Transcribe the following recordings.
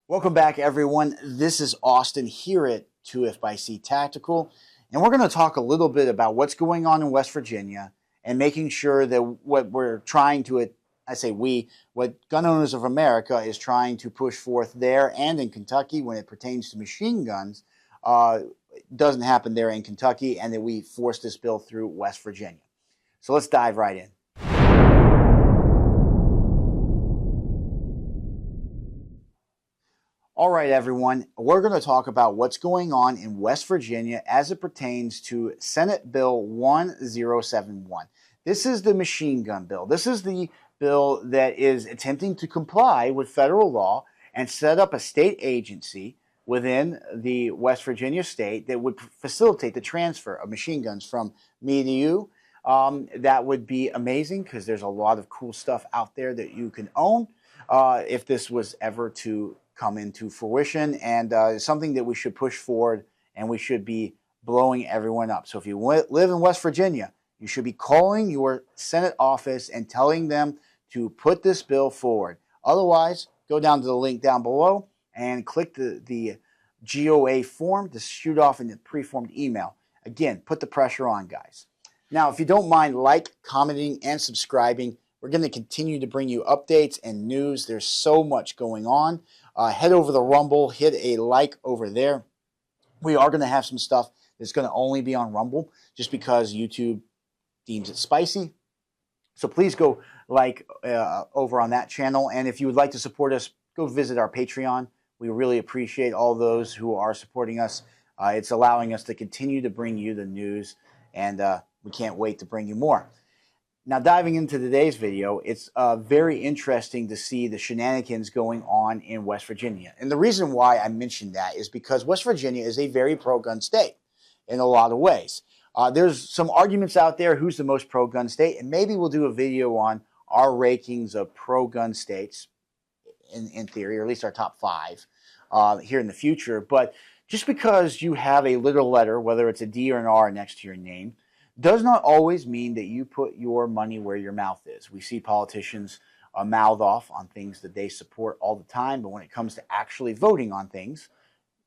Welcome back, everyone. This is Austin here at 2FBC Tactical, and we're going to talk a little bit about what's going on in West Virginia and making sure that what we're trying to, what Gun Owners of America is trying to push forth there and in Kentucky when it pertains to machine guns doesn't happen there in Kentucky, and that we force this bill through West Virginia. So let's dive right in. All right, everyone, we're going to talk about what's going on in West Virginia as it pertains to Senate Bill 1071. This is the machine gun bill. This is the bill that is attempting to comply with federal law and set up a state agency within the West Virginia state that would facilitate the transfer of machine guns from me to you. That would be amazing because there's a lot of cool stuff out there that you can own if this was ever to come into fruition, and something that we should push forward and we should be blowing everyone up. So if you live in West Virginia, you should be calling your Senate office and telling them to put this bill forward. Otherwise, go down to the link down below and click the GOA form to shoot off in the preformed email. Again, put the pressure on, guys. Now, if you don't mind commenting, and subscribing, we're going to continue to bring you updates and news. There's so much going on. Head over to Rumble, hit a like over there. We are going to have some stuff that's going to only be on Rumble just because YouTube deems it spicy. So please go over on that channel. And if you would like to support us, go visit our Patreon. We really appreciate all those who are supporting us. It's allowing us to continue to bring you the news, and we can't wait to bring you more. Now, diving into today's video, it's very interesting to see the shenanigans going on in West Virginia. And the reason why I mentioned that is because West Virginia is a very pro-gun state in a lot of ways. There's some arguments out there who's the most pro-gun state, and maybe we'll do a video on our rankings of pro-gun states in theory, or at least our top 5 here in the future. But just because you have a little letter, whether it's a D or an R next to your name, does not always mean that you put your money where your mouth is. We see politicians mouth off on things that they support all the time, but when it comes to actually voting on things,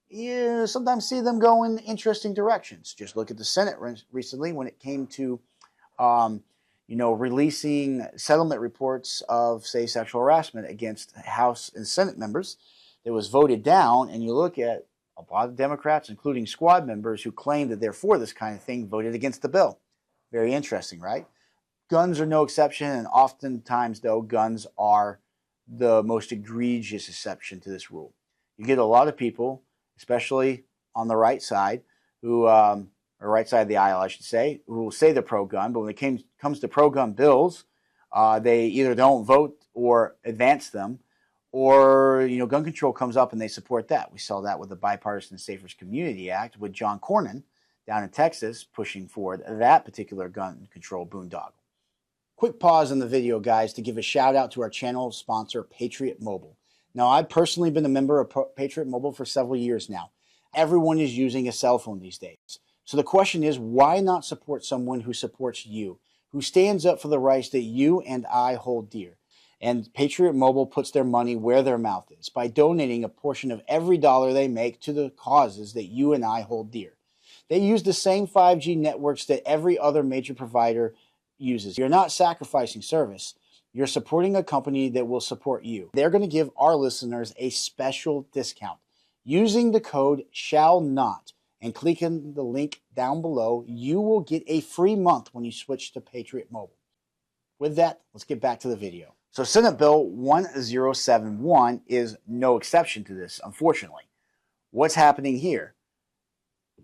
you sometimes see them go in interesting directions. Just look at the Senate recently when it came to, releasing settlement reports of, say, sexual harassment against House and Senate members. That was voted down, and you look at a lot of Democrats, including squad members who claim that they're for this kind of thing, voted against the bill. Very interesting, right? Guns are no exception, and oftentimes, though, guns are the most egregious exception to this rule. You get a lot of people, especially on the right side, who, or right side of the aisle, I should say, who will say they're pro-gun, but when it comes to pro-gun bills, they either don't vote or advance them, or, gun control comes up and they support that. We saw that with the Bipartisan Safer Community Act with John Cornyn down in Texas pushing forward that particular gun control boondoggle. Quick pause in the video, guys, to give a shout out to our channel sponsor, Patriot Mobile. Now, I've personally been a member of Patriot Mobile for several years now. Everyone is using a cell phone these days. So the question is, why not support someone who supports you, who stands up for the rights that you and I hold dear? And Patriot Mobile puts their money where their mouth is by donating a portion of every dollar they make to the causes that you and I hold dear. They use the same 5G networks that every other major provider uses. You're not sacrificing service. You're supporting a company that will support you. They're going to give our listeners a special discount. Using the code SHALLNOT and clicking the link down below, you will get a free month when you switch to Patriot Mobile. With that, let's get back to the video. So Senate Bill 1071 is no exception to this, unfortunately. What's happening here?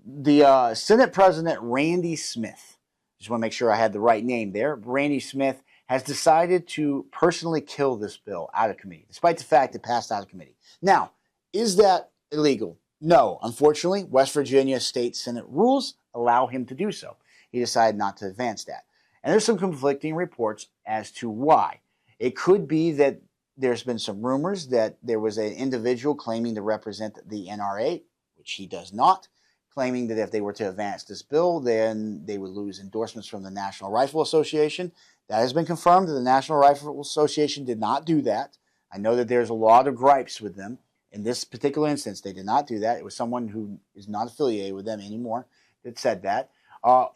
The Senate President Randy Smith, just want to make sure I had the right name there, Randy Smith has decided to personally kill this bill out of committee, despite the fact it passed out of committee. Now, is that illegal? No. Unfortunately, West Virginia state Senate rules allow him to do so. He decided not to advance that. And there's some conflicting reports as to why. It could be that there's been some rumors that there was an individual claiming to represent the NRA, which he does not, claiming that if they were to advance this bill, then they would lose endorsements from the National Rifle Association. That has been confirmed that the National Rifle Association did not do that. I know that there's a lot of gripes with them. In this particular instance, they did not do that. It was someone who is not affiliated with them anymore that said that.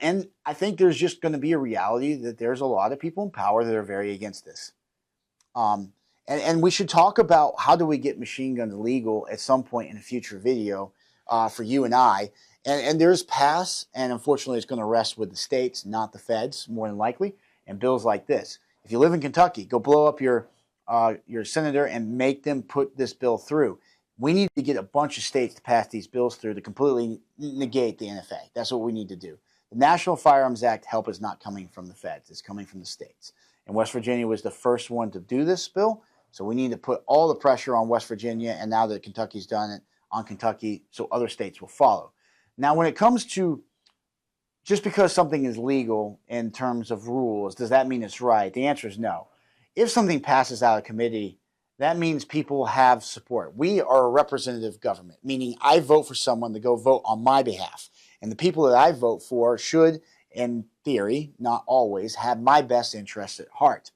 And I think there's just going to be a reality that there's a lot of people in power that are very against this. And we should talk about how do we get machine guns legal at some point in a future video for you and I. And there's paths, and unfortunately it's going to rest with the states, not the feds, more than likely, and bills like this. If you live in Kentucky, go blow up your senator and make them put this bill through. We need to get a bunch of states to pass these bills through to completely negate the NFA. That's what we need to do. The National Firearms Act help is not coming from the feds. It's coming from the states. And West Virginia was the first one to do this bill. So we need to put all the pressure on West Virginia, and now that Kentucky's done it, on Kentucky, so other states will follow. Now, when it comes to just because something is legal in terms of rules, does that mean it's right? The answer is no. If something passes out of committee, that means people have support. We are a representative government, meaning I vote for someone to go vote on my behalf. And the people that I vote for should, in theory, not always, have my best interests at heart.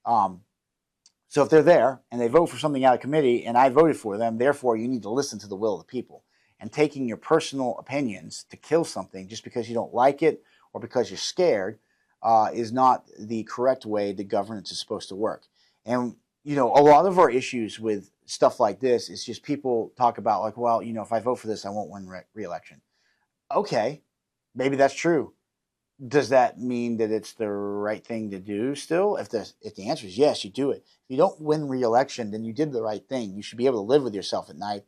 So if they're there and they vote for something out of committee and I voted for them, therefore you need to listen to the will of the people. And taking your personal opinions to kill something just because you don't like it or because you're scared is not the correct way the governance is supposed to work. And, you know, a lot of our issues with stuff like this is just people talk about like, well, you know, if I vote for this, I won't win re-election. Okay, maybe that's true. Does that mean that it's the right thing to do still? If the answer is yes, you do it. If you don't win re-election, then you did the right thing. You should be able to live with yourself at night.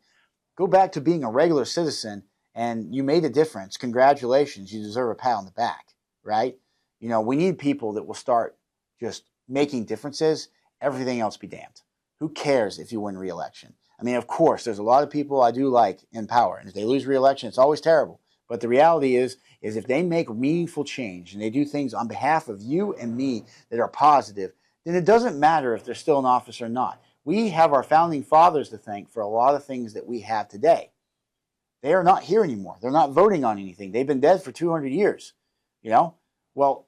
Go back to being a regular citizen, and you made a difference. Congratulations. You deserve a pat on the back, right? You know, we need people that will start just making differences. Everything else be damned. Who cares if you win re-election? I mean, of course, there's a lot of people I do like in power, and if they lose re-election, it's always terrible. But the reality is if they make meaningful change and they do things on behalf of you and me that are positive, then it doesn't matter if they're still in office or not. We have our founding fathers to thank for a lot of things that we have today. They are not here anymore. They're not voting on anything. They've been dead for 200 years. You know? Well,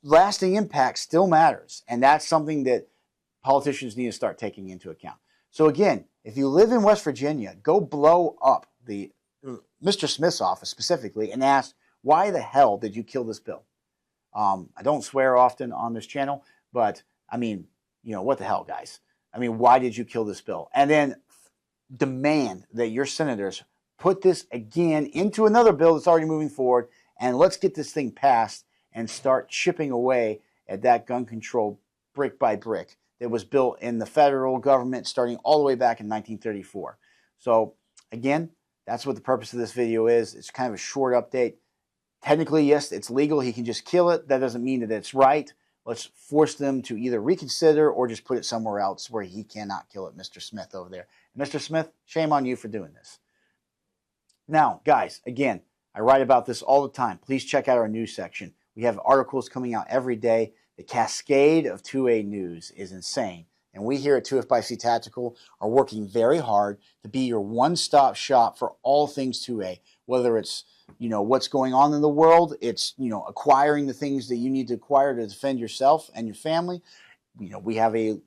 lasting impact still matters. And that's something that politicians need to start taking into account. So again, if you live in West Virginia, go blow up the Mr. Smith's office specifically and ask, why the hell did you kill this bill? I don't swear often on this channel, but I mean, you know, what the hell, guys? I mean, why did you kill this bill? And then demand that your senators put this again into another bill that's already moving forward, and let's get this thing passed and start chipping away at that gun control brick by brick that was built in the federal government starting all the way back in 1934. So again, that's what the purpose of this video is. It's kind of a short update. Technically, yes, it's legal. He can just kill it. That doesn't mean that it's right. Let's force them to either reconsider or just put it somewhere else where he cannot kill it, Mr. Smith over there. Mr. Smith, shame on you for doing this. Now, guys, again, I write about this all the time. Please check out our news section. We have articles coming out every day. The cascade of 2A news is insane. And we here at 2FC Tactical are working very hard to be your one-stop shop for all things 2A, whether it's, you know, what's going on in the world, it's, you know, acquiring the things that you need to acquire to defend yourself and your family. You know, we have a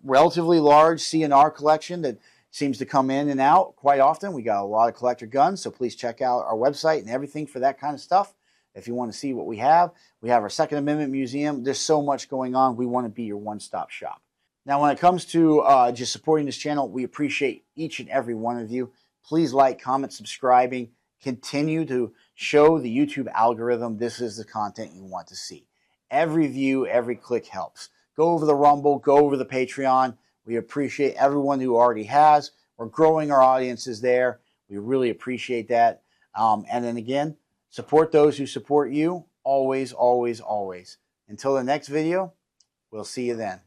relatively large CNR collection that seems to come in and out quite often. We got a lot of collector guns, so please check out our website and everything for that kind of stuff. If you want to see what we have our Second Amendment Museum. There's so much going on. We want to be your one-stop shop. Now, when it comes to just supporting this channel, we appreciate each and every one of you. Please like, comment, subscribing. Continue to show the YouTube algorithm this is the content you want to see. Every view, every click helps. Go over the Rumble, go over the Patreon. We appreciate everyone who already has. We're growing our audiences there. We really appreciate that. And then again, support those who support you. Always, always, always. Until the next video, we'll see you then.